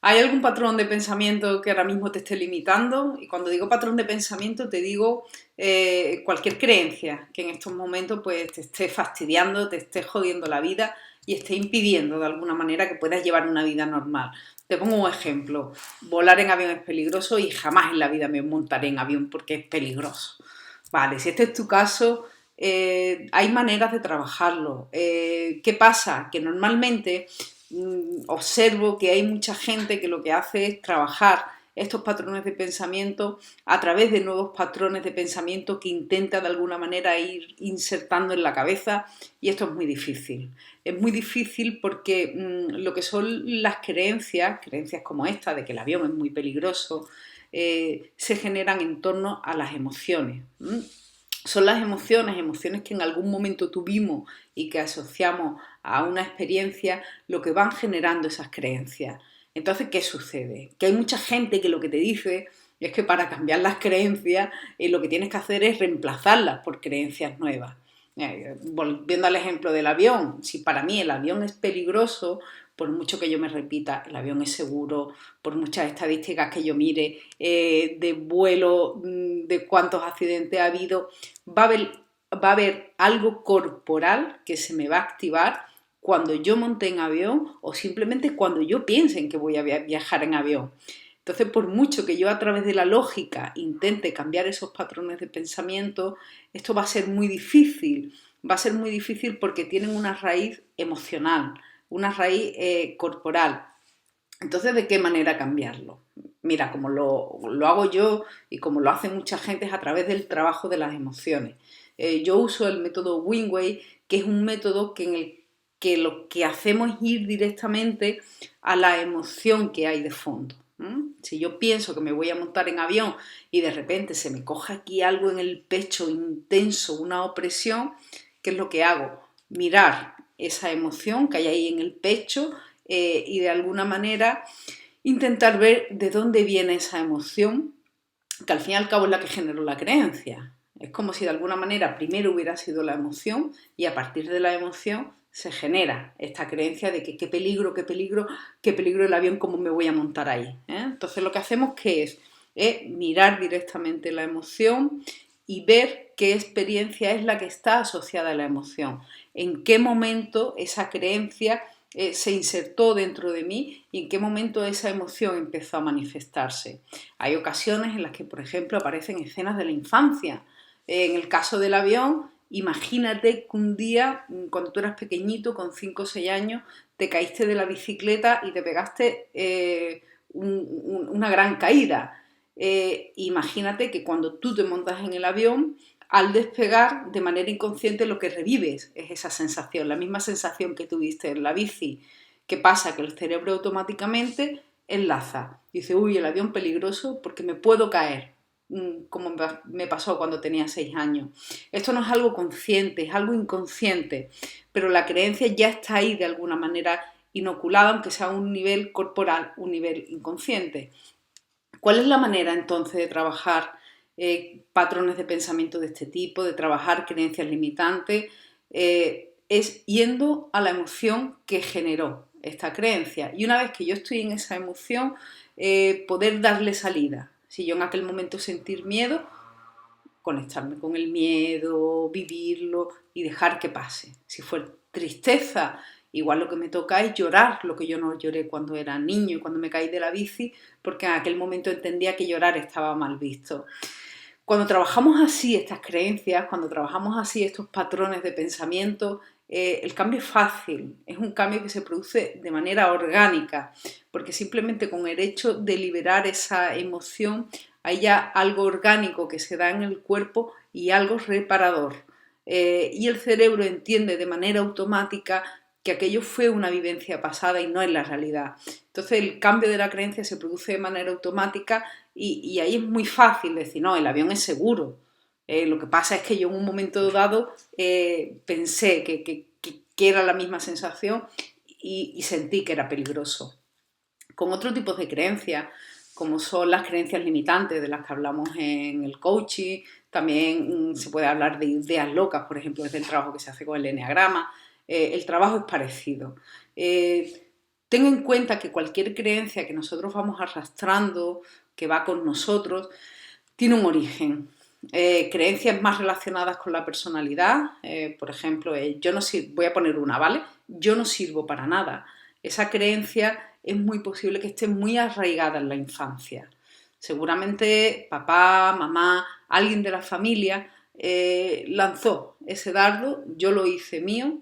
¿Hay algún patrón de pensamiento que ahora mismo te esté limitando? Y cuando digo patrón de pensamiento te digo cualquier creencia que en estos momentos pues, te esté fastidiando, te esté jodiendo la vida y esté impidiendo de alguna manera que puedas llevar una vida normal. Te pongo un ejemplo. Volar en avión es peligroso y jamás en la vida me montaré en avión porque es peligroso. Vale, si este es tu caso, hay maneras de trabajarlo. ¿Qué pasa? Que normalmente observo que hay mucha gente que lo que hace es trabajar estos patrones de pensamiento a través de nuevos patrones de pensamiento que intenta de alguna manera ir insertando en la cabeza y esto es muy difícil. Es muy difícil porque lo que son las creencias como esta de que el avión es muy peligroso, se generan en torno a las emociones. Son las emociones que en algún momento tuvimos y que asociamos a una experiencia, lo que van generando esas creencias. Entonces, ¿qué sucede? Que hay mucha gente que lo que te dice es que para cambiar las creencias lo que tienes que hacer es reemplazarlas por creencias nuevas. Volviendo al ejemplo del avión, si para mí el avión es peligroso, por mucho que yo me repita, el avión es seguro, por muchas estadísticas que yo mire de vuelo, de cuántos accidentes ha habido, va a haber algo corporal que se me va a activar cuando yo monte en avión o simplemente cuando yo piense en que voy a viajar en avión. Entonces, por mucho que yo a través de la lógica intente cambiar esos patrones de pensamiento, esto va a ser muy difícil. Va a ser muy difícil porque tienen una raíz emocional, una raíz corporal. Entonces, ¿de qué manera cambiarlo? Mira, como lo hago yo y como lo hace mucha gente es a través del trabajo de las emociones. Yo uso el método Wingway, que es un método en el que lo que hacemos es ir directamente a la emoción que hay de fondo. Si yo pienso que me voy a montar en avión y de repente se me coge aquí algo en el pecho intenso, una opresión, ¿qué es lo que hago? Mirar esa emoción que hay ahí en el pecho y de alguna manera intentar ver de dónde viene esa emoción, que al fin y al cabo es la que generó la creencia. Es como si de alguna manera primero hubiera sido la emoción y a partir de la emoción se genera esta creencia de que qué peligro, qué peligro, qué peligro el avión, cómo me voy a montar ahí. Entonces lo que hacemos que es mirar directamente la emoción y ver qué experiencia es la que está asociada a la emoción, en qué momento esa creencia se insertó dentro de mí y en qué momento esa emoción empezó a manifestarse. Hay ocasiones en las que, por ejemplo, aparecen escenas de la infancia. En el caso del avión, imagínate que un día, cuando tú eras pequeñito, con 5 o 6 años, te caíste de la bicicleta y te pegaste una gran caída. Imagínate que cuando tú te montas en el avión, al despegar, de manera inconsciente, lo que revives es esa sensación, la misma sensación que tuviste en la bici. ¿Qué pasa? Que el cerebro automáticamente enlaza. Dice, uy, el avión peligroso porque me puedo caer, como me pasó cuando tenía 6 años. Esto no es algo consciente, es algo inconsciente, pero la creencia ya está ahí de alguna manera inoculada, aunque sea a un nivel corporal, un nivel inconsciente. ¿Cuál es la manera entonces de trabajar patrones de pensamiento de este tipo, de trabajar creencias limitantes? Es yendo a la emoción que generó esta creencia. Y una vez que yo estoy en esa emoción, poder darle salida. Si yo en aquel momento sentir miedo, conectarme con el miedo, vivirlo y dejar que pase. Si fue tristeza, igual lo que me toca es llorar lo que yo no lloré cuando era niño y cuando me caí de la bici, porque en aquel momento entendía que llorar estaba mal visto. Cuando trabajamos así estas creencias, cuando trabajamos así estos patrones de pensamiento, el cambio es fácil, es un cambio que se produce de manera orgánica, porque simplemente con el hecho de liberar esa emoción hay ya algo orgánico que se da en el cuerpo y algo reparador. Y el cerebro entiende de manera automática que aquello fue una vivencia pasada y no es la realidad. Entonces el cambio de la creencia se produce de manera automática y ahí es muy fácil decir, no, el avión es seguro. Lo que pasa es que yo en un momento dado pensé que era la misma sensación y sentí que era peligroso. Con otro tipo de creencias, como son las creencias limitantes de las que hablamos en el coaching, también se puede hablar de ideas locas, por ejemplo, desde el trabajo que se hace con el eneagrama. El trabajo es parecido. ten en cuenta que cualquier creencia que nosotros vamos arrastrando, que va con nosotros, tiene un origen. Creencias más relacionadas con la personalidad, por ejemplo, yo no sirvo, voy a poner una, ¿vale? Yo no sirvo para nada. Esa creencia es muy posible que esté muy arraigada en la infancia. Seguramente papá, mamá, alguien de la familia lanzó ese dardo, yo lo hice mío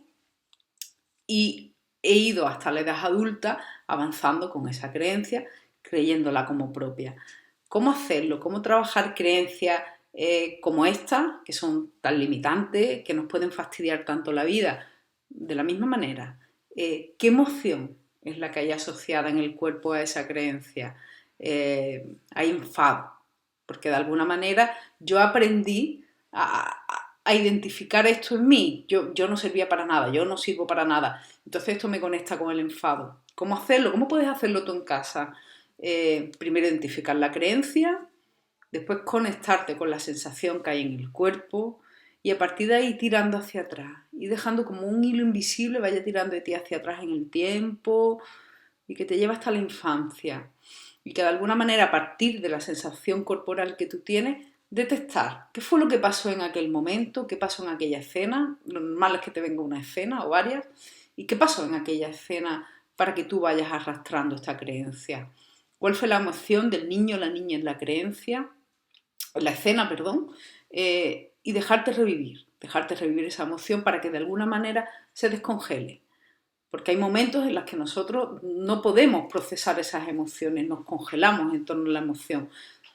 y he ido hasta la edad adulta avanzando con esa creencia, creyéndola como propia. ¿Cómo hacerlo? ¿Cómo trabajar creencias como estas, que son tan limitantes, que nos pueden fastidiar tanto la vida? De la misma manera, ¿qué emoción es la que hay asociada en el cuerpo a esa creencia? Hay enfado, porque de alguna manera yo aprendí a identificar esto en mí. Yo no servía para nada, yo no sirvo para nada. Entonces esto me conecta con el enfado. ¿Cómo hacerlo? ¿Cómo puedes hacerlo tú en casa? Primero identificar la creencia, después conectarte con la sensación que hay en el cuerpo y a partir de ahí tirando hacia atrás y dejando como un hilo invisible vaya tirando de ti hacia atrás en el tiempo y que te lleva hasta la infancia y que de alguna manera a partir de la sensación corporal que tú tienes detectar qué fue lo que pasó en aquel momento, qué pasó en aquella escena, lo normal es que te venga una escena o varias, y qué pasó en aquella escena para que tú vayas arrastrando esta creencia. ¿Cuál fue la emoción del niño o la niña en la creencia, en la escena, perdón? Y dejarte revivir esa emoción para que de alguna manera se descongele. Porque hay momentos en los que nosotros no podemos procesar esas emociones, nos congelamos en torno a la emoción.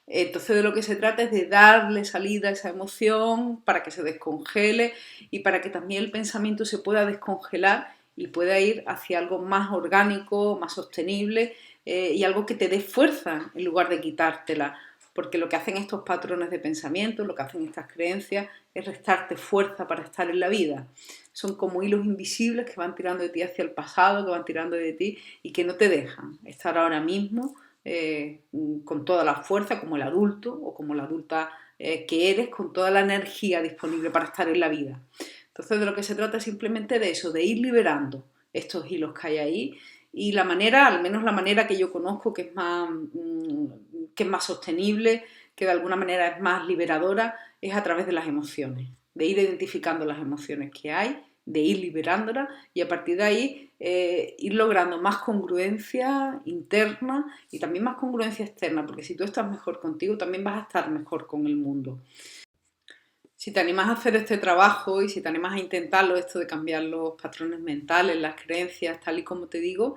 Entonces de lo que se trata es de darle salida a esa emoción para que se descongele y para que también el pensamiento se pueda descongelar y pueda ir hacia algo más orgánico, más sostenible y algo que te dé fuerza en lugar de quitártela. Porque lo que hacen estos patrones de pensamiento, lo que hacen estas creencias es restarte fuerza para estar en la vida. Son como hilos invisibles que van tirando de ti hacia el pasado, que van tirando de ti y que no te dejan estar ahora mismo con toda la fuerza como el adulto o como la adulta que eres, con toda la energía disponible para estar en la vida. Entonces de lo que se trata es simplemente de eso, de ir liberando estos hilos que hay ahí y la manera, al menos la manera que yo conozco que es más sostenible, que de alguna manera es más liberadora, es a través de las emociones, de ir identificando las emociones que hay, de ir liberándolas y a partir de ahí ir logrando más congruencia interna y también más congruencia externa, porque si tú estás mejor contigo, también vas a estar mejor con el mundo. Si te animas a hacer este trabajo y si te animas a intentarlo, esto de cambiar los patrones mentales, las creencias, tal y como te digo,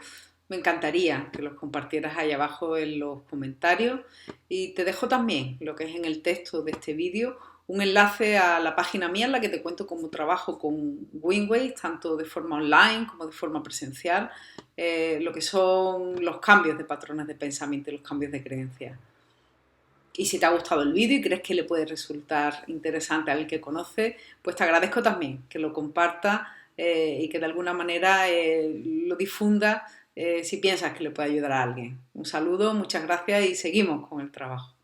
me encantaría que los compartieras ahí abajo en los comentarios y te dejo también lo que es en el texto de este vídeo un enlace a la página mía en la que te cuento cómo trabajo con Wingwave, tanto de forma online como de forma presencial, lo que son los cambios de patrones de pensamiento y los cambios de creencias. Y si te ha gustado el vídeo y crees que le puede resultar interesante al que conoce, pues te agradezco también que lo compartas y que de alguna manera lo difunda si piensas que le puede ayudar a alguien. Un saludo, muchas gracias y seguimos con el trabajo.